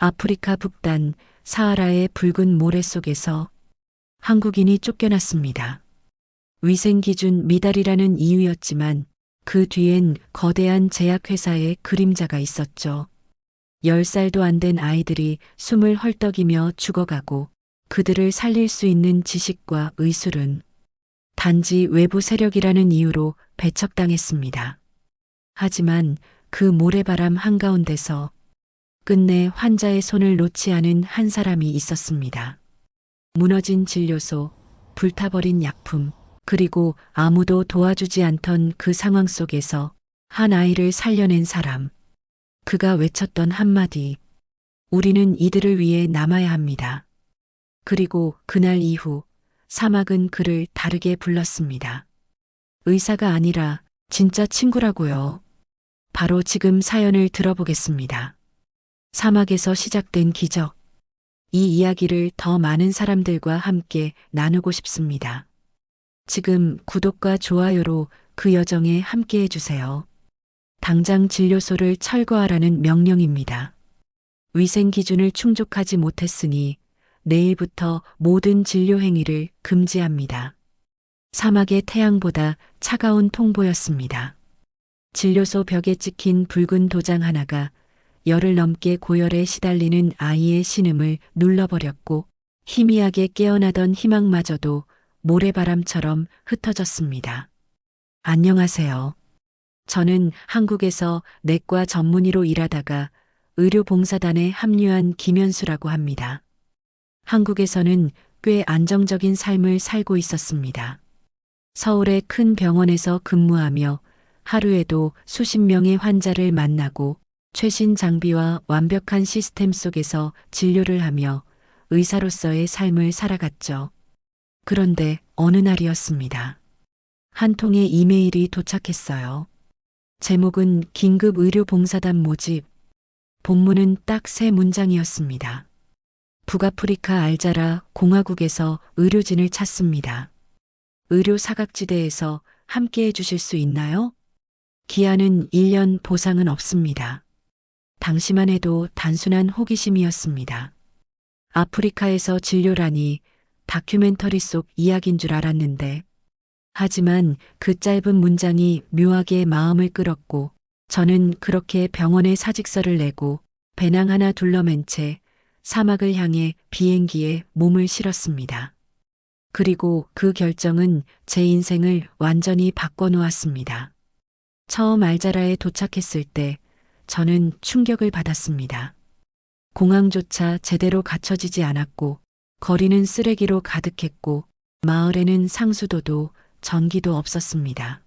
아프리카 북단 사하라의 붉은 모래 속에서 한국인이 쫓겨났습니다. 위생기준 미달이라는 이유였지만 그 뒤엔 거대한 제약회사의 그림자가 있었죠. 10살도 안 된 아이들이 숨을 헐떡이며 죽어가고 그들을 살릴 수 있는 지식과 의술은 단지 외부 세력이라는 이유로 배척당했습니다. 하지만 그 모래바람 한가운데서 끝내 환자의 손을 놓지 않은 한 사람이 있었습니다. 무너진 진료소, 불타버린 약품, 그리고 아무도 도와주지 않던 그 상황 속에서 한 아이를 살려낸 사람. 그가 외쳤던 한마디. 우리는 이들을 위해 남아야 합니다. 그리고 그날 이후 사막은 그를 다르게 불렀습니다. 의사가 아니라 진짜 친구라고요. 바로 지금 사연을 들어보겠습니다. 사막에서 시작된 기적. 이 이야기를 더 많은 사람들과 함께 나누고 싶습니다. 지금 구독과 좋아요로 그 여정에 함께 해주세요. 당장 진료소를 철거하라는 명령입니다. 위생 기준을 충족하지 못했으니 내일부터 모든 진료 행위를 금지합니다. 사막의 태양보다 차가운 통보였습니다. 진료소 벽에 찍힌 붉은 도장 하나가 열흘 넘게 고열에 시달리는 아이의 신음을 눌러버렸고 희미하게 깨어나던 희망마저도 모래바람처럼 흩어졌습니다. 안녕하세요. 저는 한국에서 내과 전문의로 일하다가 의료봉사단에 합류한 김현수라고 합니다. 한국에서는 꽤 안정적인 삶을 살고 있었습니다. 서울의 큰 병원에서 근무하며 하루에도 수십 명의 환자를 만나고 최신 장비와 완벽한 시스템 속에서 진료를 하며 의사로서의 삶을 살아갔죠. 그런데 어느 날이었습니다. 한 통의 이메일이 도착했어요. 제목은 긴급 의료봉사단 모집. 본문은 딱 3문장이었습니다. 북아프리카 알자라 공화국에서 의료진을 찾습니다. 의료 사각지대에서 함께 해주실 수 있나요? 기한은 1년, 보상은 없습니다. 당시만 해도 단순한 호기심이었습니다. 아프리카에서 진료라니 다큐멘터리 속 이야기인 줄 알았는데, 하지만 그 짧은 문장이 묘하게 마음을 끌었고, 저는 그렇게 병원에 사직서를 내고 배낭 하나 둘러맨 채 사막을 향해 비행기에 몸을 실었습니다. 그리고 그 결정은 제 인생을 완전히 바꿔놓았습니다. 처음 알자라에 도착했을 때 저는 충격을 받았습니다. 공항조차 제대로 갖춰지지 않았고 거리는 쓰레기로 가득했고 마을에는 상수도도 전기도 없었습니다.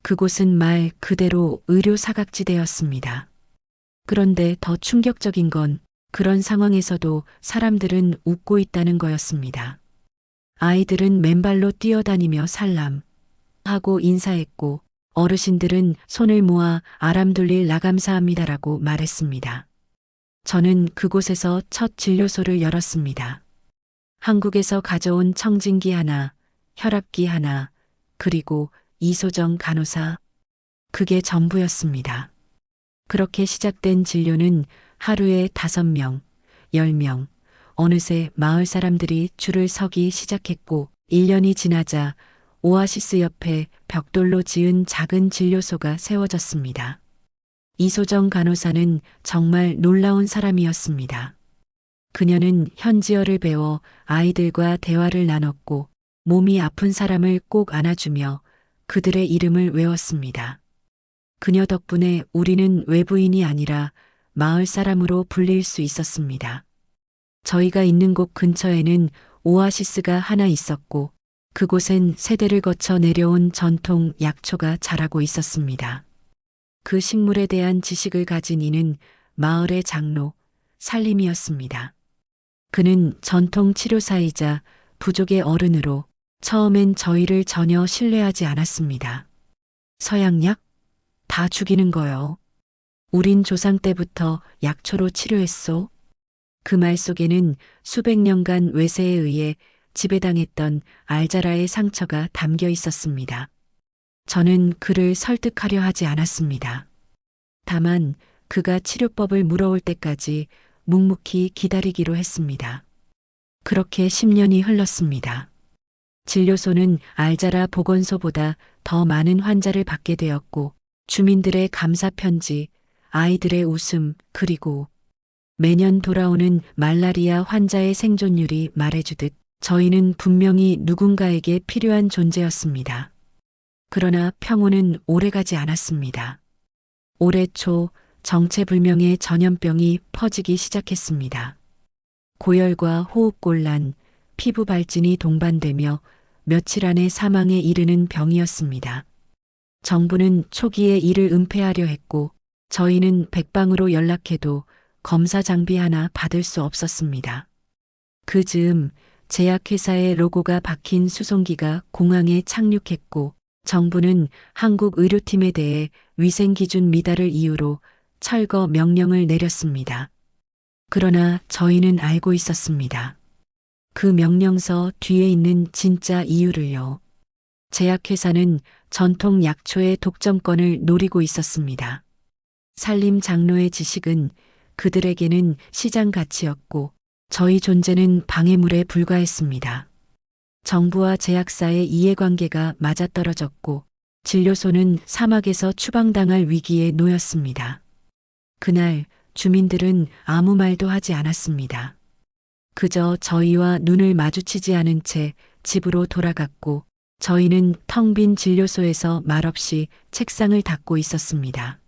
그곳은 말 그대로 의료 사각지대였습니다. 그런데 더 충격적인 건 그런 상황에서도 사람들은 웃고 있다는 거였습니다. 아이들은 맨발로 뛰어다니며 살람하고 인사했고 어르신들은 손을 모아 아람 둘릴 나감사합니다라고 말했습니다. 저는 그곳에서 첫 진료소를 열었습니다. 한국에서 가져온 청진기 하나, 혈압기 하나, 그리고 이소정 간호사. 그게 전부였습니다. 그렇게 시작된 진료는 하루에 5명, 10명, 어느새 마을 사람들이 줄을 서기 시작했고 1년이 지나자 오아시스 옆에 벽돌로 지은 작은 진료소가 세워졌습니다. 이소정 간호사는 정말 놀라운 사람이었습니다. 그녀는 현지어를 배워 아이들과 대화를 나눴고 몸이 아픈 사람을 꼭 안아주며 그들의 이름을 외웠습니다. 그녀 덕분에 우리는 외부인이 아니라 마을 사람으로 불릴 수 있었습니다. 저희가 있는 곳 근처에는 오아시스가 하나 있었고 그곳엔 세대를 거쳐 내려온 전통 약초가 자라고 있었습니다. 그 식물에 대한 지식을 가진 이는 마을의 장로, 살림이었습니다. 그는 전통 치료사이자 부족의 어른으로 처음엔 저희를 전혀 신뢰하지 않았습니다. 서양약? 다 죽이는 거요. 우린 조상 때부터 약초로 치료했소. 그 말 속에는 수백 년간 외세에 의해 지배당했던 알자라의 상처가 담겨 있었습니다. 저는 그를 설득하려 하지 않았습니다. 다만 그가 치료법을 물어올 때까지 묵묵히 기다리기로 했습니다. 그렇게 10년이 흘렀습니다. 진료소는 알자라 보건소보다 더 많은 환자를 받게 되었고 주민들의 감사 편지, 아이들의 웃음, 그리고 매년 돌아오는 말라리아 환자의 생존율이 말해주듯 저희는 분명히 누군가에게 필요한 존재였습니다. 그러나 평온은 오래가지 않았습니다. 올해 초 정체불명의 전염병이 퍼지기 시작했습니다. 고열과 호흡곤란, 피부 발진이 동반되며 며칠 안에 사망에 이르는 병이었습니다. 정부는 초기에 이를 은폐하려 했고 저희는 백방으로 연락해도 검사 장비 하나 받을 수 없었습니다. 그 즈음 제약회사의 로고가 박힌 수송기가 공항에 착륙했고 정부는 한국 의료팀에 대해 위생기준 미달을 이유로 철거 명령을 내렸습니다. 그러나 저희는 알고 있었습니다. 그 명령서 뒤에 있는 진짜 이유를요. 제약회사는 전통 약초의 독점권을 노리고 있었습니다. 산림 장로의 지식은 그들에게는 시장 가치였고 저희 존재는 방해물에 불과했습니다. 정부와 제약사의 이해관계가 맞아떨어졌고 진료소는 사막에서 추방당할 위기에 놓였습니다. 그날 주민들은 아무 말도 하지 않았습니다. 그저 저희와 눈을 마주치지 않은 채 집으로 돌아갔고 저희는 텅 빈 진료소에서 말없이 책상을 닦고 있었습니다.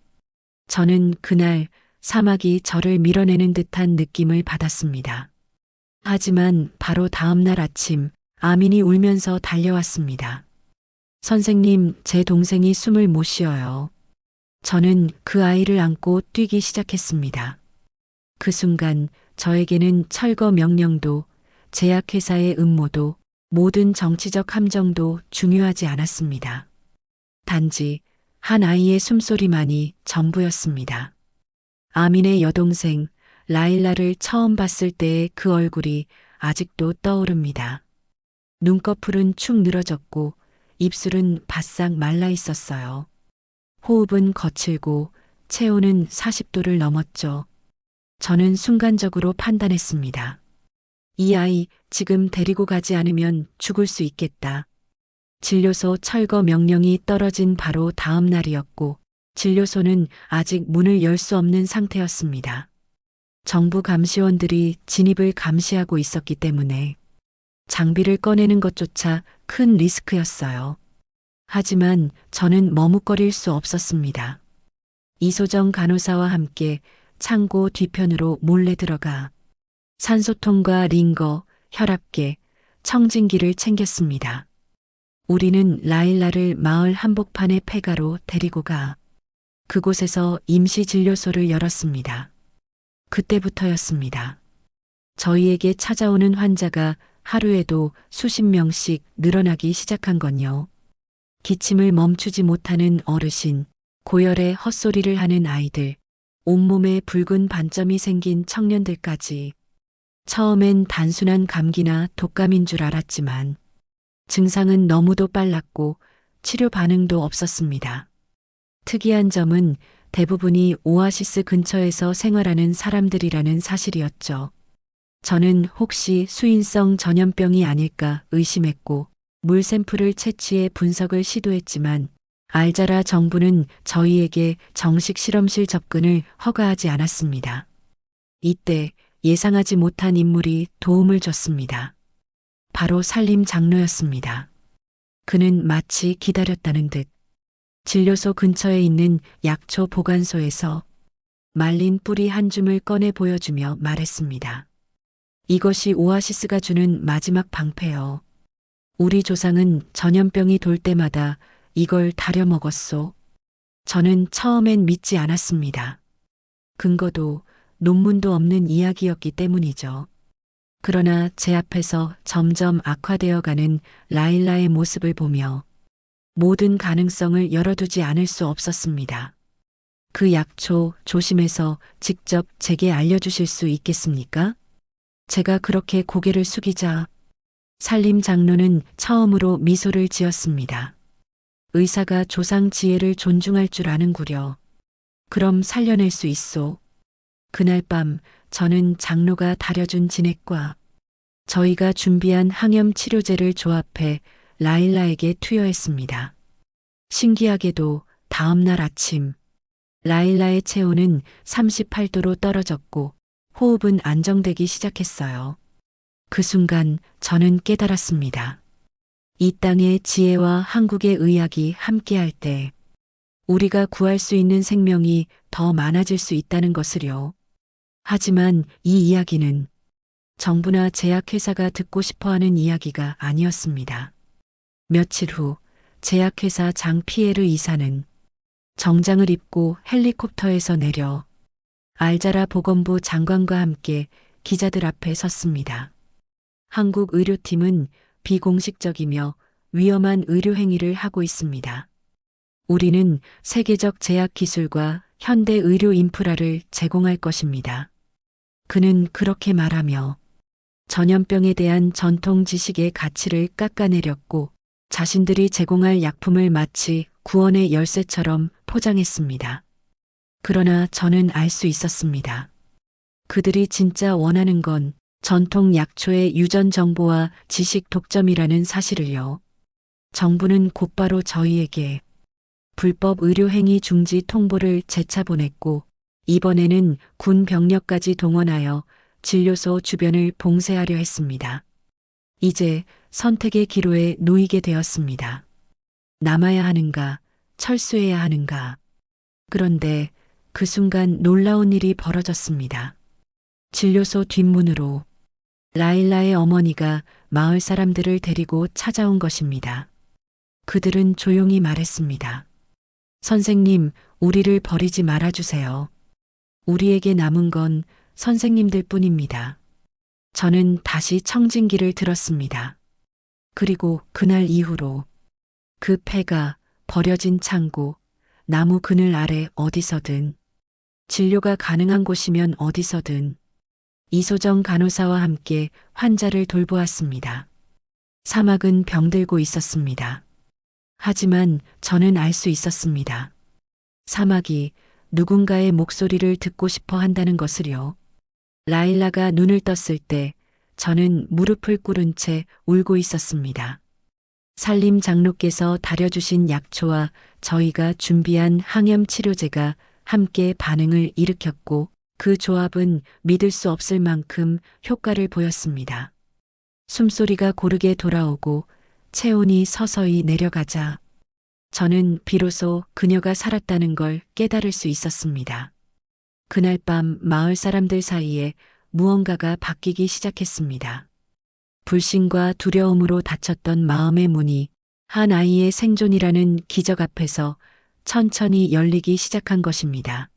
저는 그날 사막이 저를 밀어내는 듯한 느낌을 받았습니다. 하지만 바로 다음 날 아침 아민이 울면서 달려왔습니다. 선생님, 제 동생이 숨을 못 쉬어요. 저는 그 아이를 안고 뛰기 시작했습니다. 그 순간 저에게는 철거 명령도 제약회사의 음모도 모든 정치적 함정도 중요하지 않았습니다. 단지 한 아이의 숨소리만이 전부였습니다. 아민의 여동생 라일라를 처음 봤을 때의 그 얼굴이 아직도 떠오릅니다. 눈꺼풀은 축 늘어졌고 입술은 바싹 말라 있었어요. 호흡은 거칠고 체온은 40도를 넘었죠. 저는 순간적으로 판단했습니다. 이 아이 지금 데리고 가지 않으면 죽을 수 있겠다. 진료소 철거 명령이 떨어진 바로 다음 날이었고 진료소는 아직 문을 열 수 없는 상태였습니다. 정부 감시원들이 진입을 감시하고 있었기 때문에 장비를 꺼내는 것조차 큰 리스크였어요. 하지만 저는 머뭇거릴 수 없었습니다. 이소정 간호사와 함께 창고 뒤편으로 몰래 들어가 산소통과 링거, 혈압계, 청진기를 챙겼습니다. 우리는 라일라를 마을 한복판의 폐가로 데리고 가 그곳에서 임시진료소를 열었습니다. 그때부터였습니다. 저희에게 찾아오는 환자가 하루에도 수십 명씩 늘어나기 시작한 건요. 기침을 멈추지 못하는 어르신, 고열에 헛소리를 하는 아이들, 온몸에 붉은 반점이 생긴 청년들까지. 처음엔 단순한 감기나 독감인 줄 알았지만 증상은 너무도 빨랐고 치료 반응도 없었습니다. 특이한 점은 대부분이 오아시스 근처에서 생활하는 사람들이라는 사실이었죠. 저는 혹시 수인성 전염병이 아닐까 의심했고 물 샘플을 채취해 분석을 시도했지만 알자라 정부는 저희에게 정식 실험실 접근을 허가하지 않았습니다. 이때 예상하지 못한 인물이 도움을 줬습니다. 바로 산림 장로였습니다. 그는 마치 기다렸다는 듯 진료소 근처에 있는 약초 보관소에서 말린 뿌리 한 줌을 꺼내 보여주며 말했습니다. 이것이 오아시스가 주는 마지막 방패요. 우리 조상은 전염병이 돌 때마다 이걸 다려 먹었소. 저는 처음엔 믿지 않았습니다. 근거도 논문도 없는 이야기였기 때문이죠. 그러나 제 앞에서 점점 악화되어가는 라일라의 모습을 보며 모든 가능성을 열어두지 않을 수 없었습니다. 그 약초 조심해서 직접 제게 알려주실 수 있겠습니까? 제가 그렇게 고개를 숙이자 산림 장로는 처음으로 미소를 지었습니다. 의사가 조상 지혜를 존중할 줄 아는구려. 그럼 살려낼 수 있소. 그날 밤 저는 장로가 다려준 진액과 저희가 준비한 항염 치료제를 조합해 라일라에게 투여했습니다. 신기하게도 다음 날 아침 라일라의 체온은 38도로 떨어졌고 호흡은 안정되기 시작했어요. 그 순간 저는 깨달았습니다. 이 땅의 지혜와 한국의 의학이 함께할 때 우리가 구할 수 있는 생명이 더 많아질 수 있다는 것을요. 하지만 이 이야기는 정부나 제약회사가 듣고 싶어하는 이야기가 아니었습니다. 며칠 후 제약회사 장 피에르 이사는 정장을 입고 헬리콥터에서 내려 알자라 보건부 장관과 함께 기자들 앞에 섰습니다. 한국 의료팀은 비공식적이며 위험한 의료 행위를 하고 있습니다. 우리는 세계적 제약 기술과 현대 의료 인프라를 제공할 것입니다. 그는 그렇게 말하며 전염병에 대한 전통 지식의 가치를 깎아내렸고 자신들이 제공할 약품을 마치 구원의 열쇠처럼 포장했습니다. 그러나 저는 알 수 있었습니다. 그들이 진짜 원하는 건 전통 약초의 유전 정보와 지식 독점이라는 사실을요. 정부는 곧바로 저희에게 불법 의료행위 중지 통보를 재차 보냈고 이번에는 군 병력까지 동원하여 진료소 주변을 봉쇄하려 했습니다. 이제 선택의 기로에 놓이게 되었습니다. 남아야 하는가, 철수해야 하는가. 그런데 그 순간 놀라운 일이 벌어졌습니다. 진료소 뒷문으로 라일라의 어머니가 마을 사람들을 데리고 찾아온 것입니다. 그들은 조용히 말했습니다. 선생님, 우리를 버리지 말아주세요. 우리에게 남은 건 선생님들 뿐입니다. 저는 다시 청진기를 들었습니다. 그리고 그날 이후로 그 폐가 버려진 창고, 나무 그늘 아래 어디서든, 진료가 가능한 곳이면 어디서든 이소정 간호사와 함께 환자를 돌보았습니다. 사막은 병들고 있었습니다. 하지만 저는 알 수 있었습니다. 사막이 누군가의 목소리를 듣고 싶어 한다는 것을요. 라일라가 눈을 떴을 때 저는 무릎을 꿇은 채 울고 있었습니다. 산림 장로께서 다려주신 약초와 저희가 준비한 항염 치료제가 함께 반응을 일으켰고 그 조합은 믿을 수 없을 만큼 효과를 보였습니다. 숨소리가 고르게 돌아오고 체온이 서서히 내려가자 저는 비로소 그녀가 살았다는 걸 깨달을 수 있었습니다. 그날 밤 마을 사람들 사이에 무언가가 바뀌기 시작했습니다. 불신과 두려움으로 닫혔던 마음의 문이 한 아이의 생존이라는 기적 앞에서 천천히 열리기 시작한 것입니다.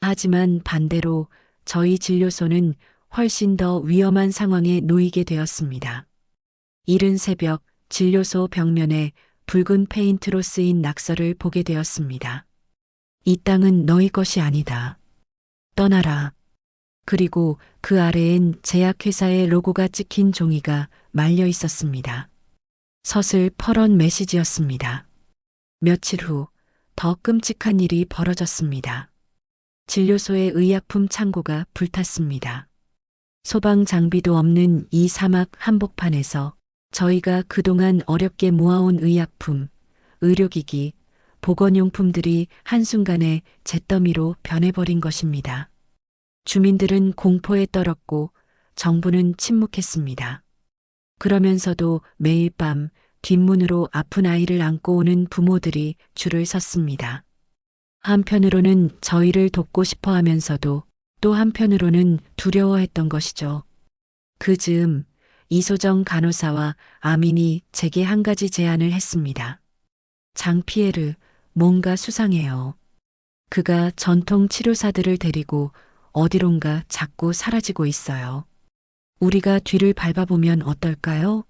하지만 반대로 저희 진료소는 훨씬 더 위험한 상황에 놓이게 되었습니다. 이른 새벽 진료소 벽면에 붉은 페인트로 쓰인 낙서를 보게 되었습니다. 이 땅은 너희 것이 아니다. 떠나라. 그리고 그 아래엔 제약회사의 로고가 찍힌 종이가 말려 있었습니다. 서슬퍼런 메시지였습니다. 며칠 후 더 끔찍한 일이 벌어졌습니다. 진료소의 의약품 창고가 불탔습니다. 소방 장비도 없는 이 사막 한복판에서 저희가 그동안 어렵게 모아온 의약품, 의료기기, 보건용품들이 한순간에 잿더미로 변해버린 것입니다. 주민들은 공포에 떨었고 정부는 침묵했습니다. 그러면서도 매일 밤 뒷문으로 아픈 아이를 안고 오는 부모들이 줄을 섰습니다. 한편으로는 저희를 돕고 싶어 하면서도 또 한편으로는 두려워했던 것이죠. 그 즈음 이소정 간호사와 아민이 제게 한 가지 제안을 했습니다. 장피에르, 뭔가 수상해요. 그가 전통 치료사들을 데리고 어디론가 자꾸 사라지고 있어요. 우리가 뒤를 밟아보면 어떨까요?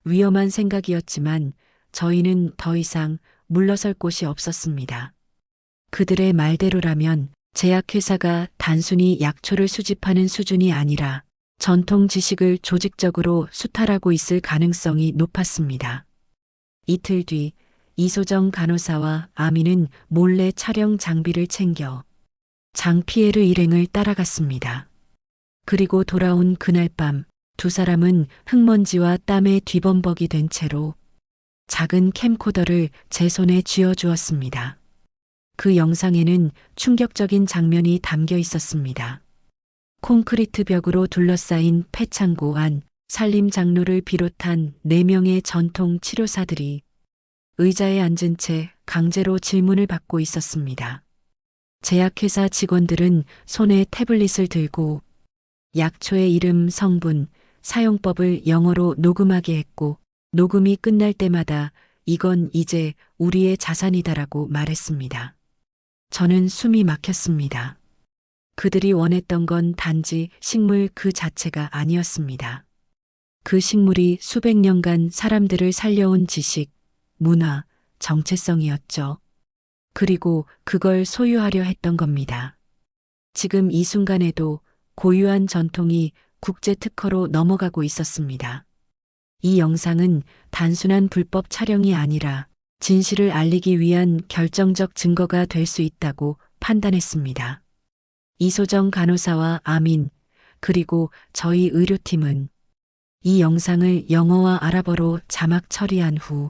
위험한 생각이었지만 저희는 더 이상 물러설 곳이 없었습니다. 그들의 말대로라면 제약회사가 단순히 약초를 수집하는 수준이 아니라 전통 지식을 조직적으로 수탈하고 있을 가능성이 높았습니다. 이틀 뒤 이소정 간호사와 아미는 몰래 촬영 장비를 챙겨 장피에르 일행을 따라갔습니다. 그리고 돌아온 그날 밤 두 사람은 흙먼지와 땀에 뒤범벅이 된 채로 작은 캠코더를 제 손에 쥐어주었습니다. 그 영상에는 충격적인 장면이 담겨 있었습니다. 콘크리트 벽으로 둘러싸인 폐창고 안 산림 장로를 비롯한 4명의 전통 치료사들이 의자에 앉은 채 강제로 질문을 받고 있었습니다. 제약회사 직원들은 손에 태블릿을 들고 약초의 이름, 성분, 사용법을 영어로 녹음하게 했고 녹음이 끝날 때마다 이건 이제 우리의 자산이다라고 말했습니다. 저는 숨이 막혔습니다. 그들이 원했던 건 단지 식물 그 자체가 아니었습니다. 그 식물이 수백 년간 사람들을 살려온 지식, 문화, 정체성이었죠. 그리고 그걸 소유하려 했던 겁니다. 지금 이 순간에도 고유한 전통이 국제 특허로 넘어가고 있었습니다. 이 영상은 단순한 불법 촬영이 아니라 진실을 알리기 위한 결정적 증거가 될 수 있다고 판단했습니다. 이소정 간호사와 아민, 그리고 저희 의료팀은 이 영상을 영어와 아랍어로 자막 처리한 후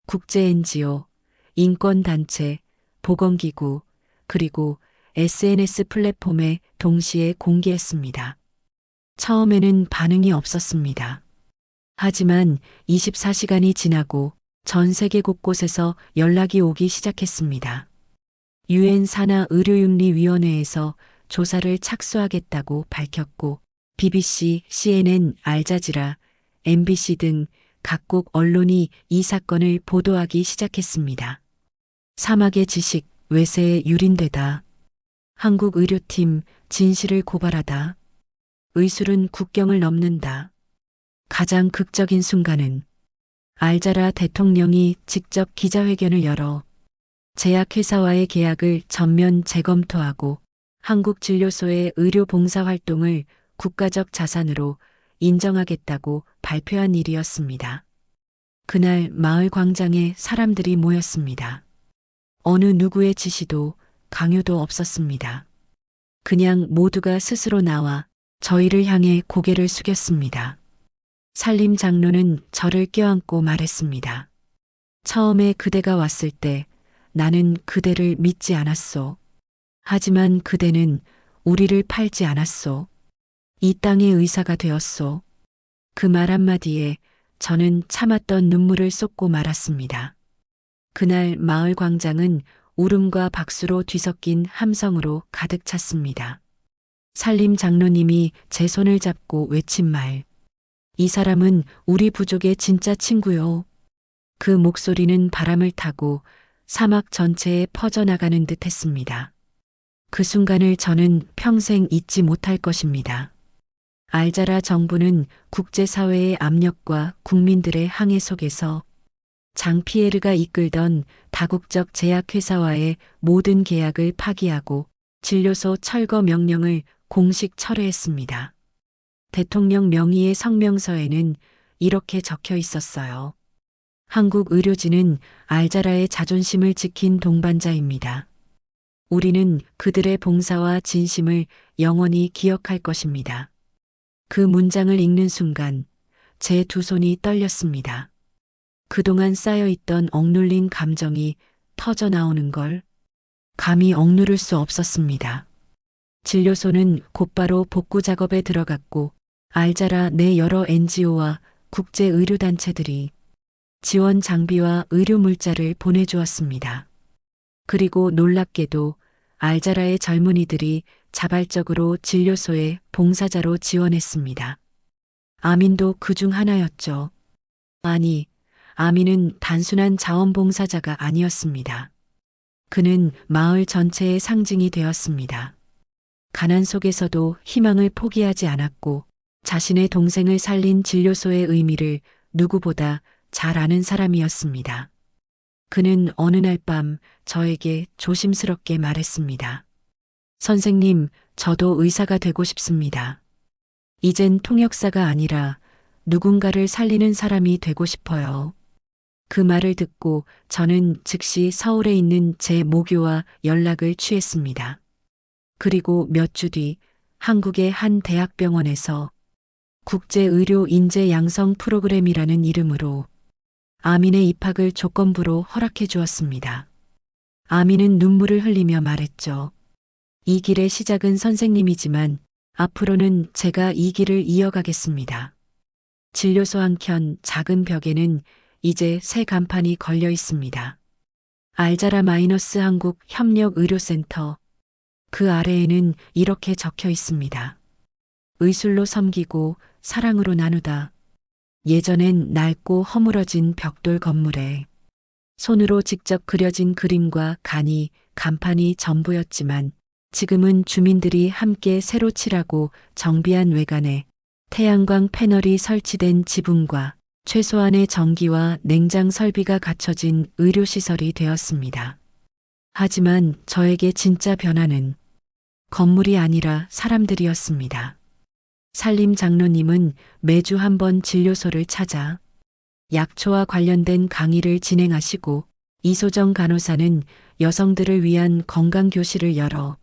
국제 NGO, 인권단체, 보건기구, 그리고 SNS 플랫폼에 동시에 공개했습니다. 처음에는 반응이 없었습니다. 하지만 24시간이 지나고 전 세계 곳곳에서 연락이 오기 시작했습니다. 유엔 산하 의료윤리위원회에서 조사를 착수하겠다고 밝혔고 BBC, CNN, 알자지라, MBC 등 각국 언론이 이 사건을 보도하기 시작했습니다. 사막의 지식, 외세에 유린되다. 한국 의료팀, 진실을 고발하다. 의술은 국경을 넘는다. 가장 극적인 순간은 알자라 대통령이 직접 기자회견을 열어 제약회사와의 계약을 전면 재검토하고 한국진료소의 의료봉사활동을 국가적 자산으로 인정하겠다고 발표한 일이었습니다. 그날 마을 광장에 사람들이 모였습니다. 어느 누구의 지시도 강요도 없었습니다. 그냥 모두가 스스로 나와 저희를 향해 고개를 숙였습니다. 산림 장로는 저를 껴안고 말했습니다. 처음에 그대가 왔을 때 나는 그대를 믿지 않았소. 하지만 그대는 우리를 팔지 않았소. 이 땅의 의사가 되었소. 그 말 한마디에 저는 참았던 눈물을 쏟고 말았습니다. 그날 마을 광장은 울음과 박수로 뒤섞인 함성으로 가득 찼습니다. 산림 장로님이 제 손을 잡고 외친 말. 이 사람은 우리 부족의 진짜 친구요. 그 목소리는 바람을 타고 사막 전체에 퍼져나가는 듯 했습니다. 그 순간을 저는 평생 잊지 못할 것입니다. 알자라 정부는 국제사회의 압력과 국민들의 항해 속에서 장 피에르가 이끌던 다국적 제약회사와의 모든 계약을 파기하고 진료소 철거 명령을 공식 철회했습니다. 대통령 명의의 성명서에는 이렇게 적혀 있었어요. 한국 의료진은 알자라의 자존심을 지킨 동반자입니다. 우리는 그들의 봉사와 진심을 영원히 기억할 것입니다. 그 문장을 읽는 순간 제 두 손이 떨렸습니다. 그동안 쌓여있던 억눌린 감정이 터져 나오는 걸 감히 억누를 수 없었습니다. 진료소는 곧바로 복구 작업에 들어갔고 알자라 내 여러 NGO와 국제의료단체들이 지원 장비와 의료 물자를 보내주었습니다. 그리고 놀랍게도 알자라의 젊은이들이 자발적으로 진료소에 봉사자로 지원했습니다. 아민도 그중 하나였죠. 아니, 아민은 단순한 자원봉사자가 아니었습니다. 그는 마을 전체의 상징이 되었습니다. 가난 속에서도 희망을 포기하지 않았고 자신의 동생을 살린 진료소의 의미를 누구보다 잘 아는 사람이었습니다. 그는 어느 날 밤 저에게 조심스럽게 말했습니다. 선생님, 저도 의사가 되고 싶습니다. 이젠 통역사가 아니라 누군가를 살리는 사람이 되고 싶어요. 그 말을 듣고 저는 즉시 서울에 있는 제 모교와 연락을 취했습니다. 그리고 몇 주 뒤 한국의 한 대학병원에서 국제의료 인재 양성 프로그램이라는 이름으로 아민의 입학을 조건부로 허락해 주었습니다. 아민은 눈물을 흘리며 말했죠. 이 길의 시작은 선생님이지만 앞으로는 제가 이 길을 이어가겠습니다. 진료소 한켠 작은 벽에는 이제 새 간판이 걸려 있습니다. 알자라 마이너스 한국 협력의료센터. 그 아래에는 이렇게 적혀 있습니다. 의술로 섬기고 사랑으로 나누다. 예전엔 낡고 허물어진 벽돌 건물에 손으로 직접 그려진 그림과 간판이 전부였지만 지금은 주민들이 함께 새로 칠하고 정비한 외관에 태양광 패널이 설치된 지붕과 최소한의 전기와 냉장 설비가 갖춰진 의료시설이 되었습니다. 하지만 저에게 진짜 변화는 건물이 아니라 사람들이었습니다. 살림 장로님은 매주 한 번 진료소를 찾아 약초와 관련된 강의를 진행하시고 이소정 간호사는 여성들을 위한 건강교실을 열어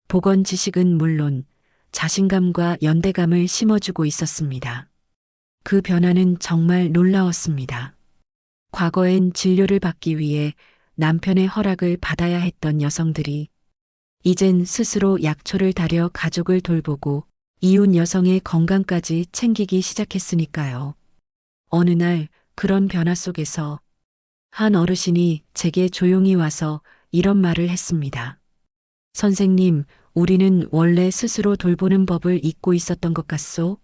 보건 지식은 물론 자신감과 연대감을 심어주고 있었습니다. 그 변화는 정말 놀라웠습니다. 과거엔 진료를 받기 위해 남편의 허락을 받아야 했던 여성들이 이젠 스스로 약초를 다려 가족을 돌보고 이웃 여성의 건강까지 챙기기 시작했으니까요. 어느 날 그런 변화 속에서 한 어르신이 제게 조용히 와서 이런 말을 했습니다. 선생님, 우리는 원래 스스로 돌보는 법을 잊고 있었던 것 같소?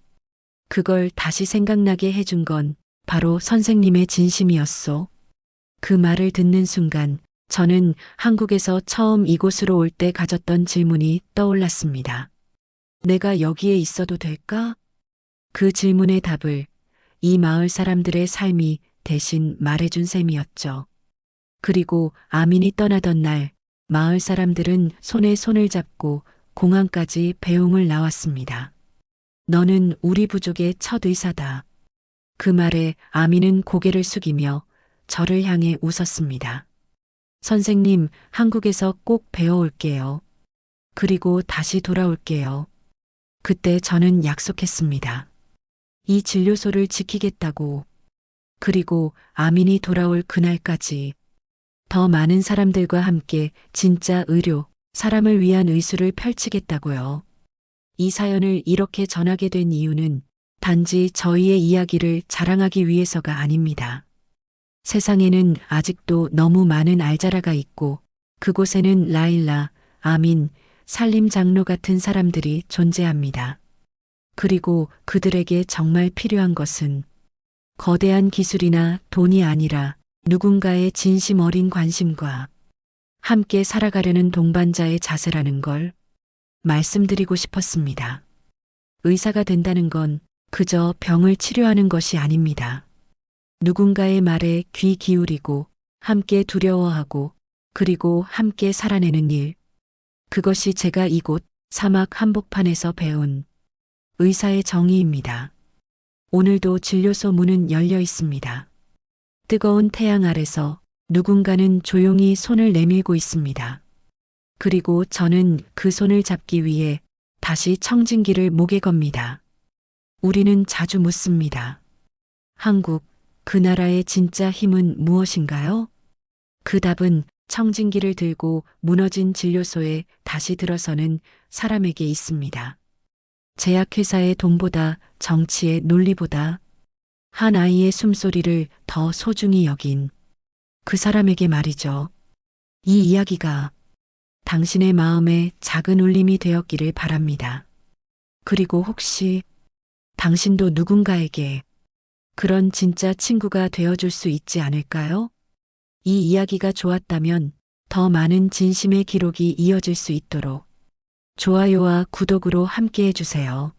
그걸 다시 생각나게 해준 건 바로 선생님의 진심이었소. 그 말을 듣는 순간 저는 한국에서 처음 이곳으로 올 때 가졌던 질문이 떠올랐습니다. 내가 여기에 있어도 될까? 그 질문의 답을 이 마을 사람들의 삶이 대신 말해준 셈이었죠. 그리고 아민이 떠나던 날 마을 사람들은 손에 손을 잡고 공항까지 배웅을 나왔습니다. 너는 우리 부족의 첫 의사다. 그 말에 아민은 고개를 숙이며 저를 향해 웃었습니다. 선생님, 한국에서 꼭 배워올게요. 그리고 다시 돌아올게요. 그때 저는 약속했습니다. 이 진료소를 지키겠다고. 그리고 아민이 돌아올 그날까지 더 많은 사람들과 함께 진짜 의료, 사람을 위한 의술을 펼치겠다고요. 이 사연을 이렇게 전하게 된 이유는 단지 저희의 이야기를 자랑하기 위해서가 아닙니다. 세상에는 아직도 너무 많은 알자라가 있고 그곳에는 라일라, 아민, 살림 장로 같은 사람들이 존재합니다. 그리고 그들에게 정말 필요한 것은 거대한 기술이나 돈이 아니라 누군가의 진심 어린 관심과 함께 살아가려는 동반자의 자세라는 걸 말씀드리고 싶었습니다. 의사가 된다는 건 그저 병을 치료하는 것이 아닙니다. 누군가의 말에 귀 기울이고 함께 두려워하고 그리고 함께 살아내는 일. 그것이 제가 이곳 사막 한복판에서 배운 의사의 정의입니다. 오늘도 진료소 문은 열려 있습니다. 뜨거운 태양 아래서 누군가는 조용히 손을 내밀고 있습니다. 그리고 저는 그 손을 잡기 위해 다시 청진기를 목에 겁니다. 우리는 자주 묻습니다. 한국, 그 나라의 진짜 힘은 무엇인가요? 그 답은 청진기를 들고 무너진 진료소에 다시 들어서는 사람에게 있습니다. 제약회사의 돈보다 정치의 논리보다 한 아이의 숨소리를 더 소중히 여긴 그 사람에게 말이죠. 이 이야기가 당신의 마음에 작은 울림이 되었기를 바랍니다. 그리고 혹시 당신도 누군가에게 그런 진짜 친구가 되어줄 수 있지 않을까요? 이 이야기가 좋았다면 더 많은 진심의 기록이 이어질 수 있도록 좋아요와 구독으로 함께 해주세요.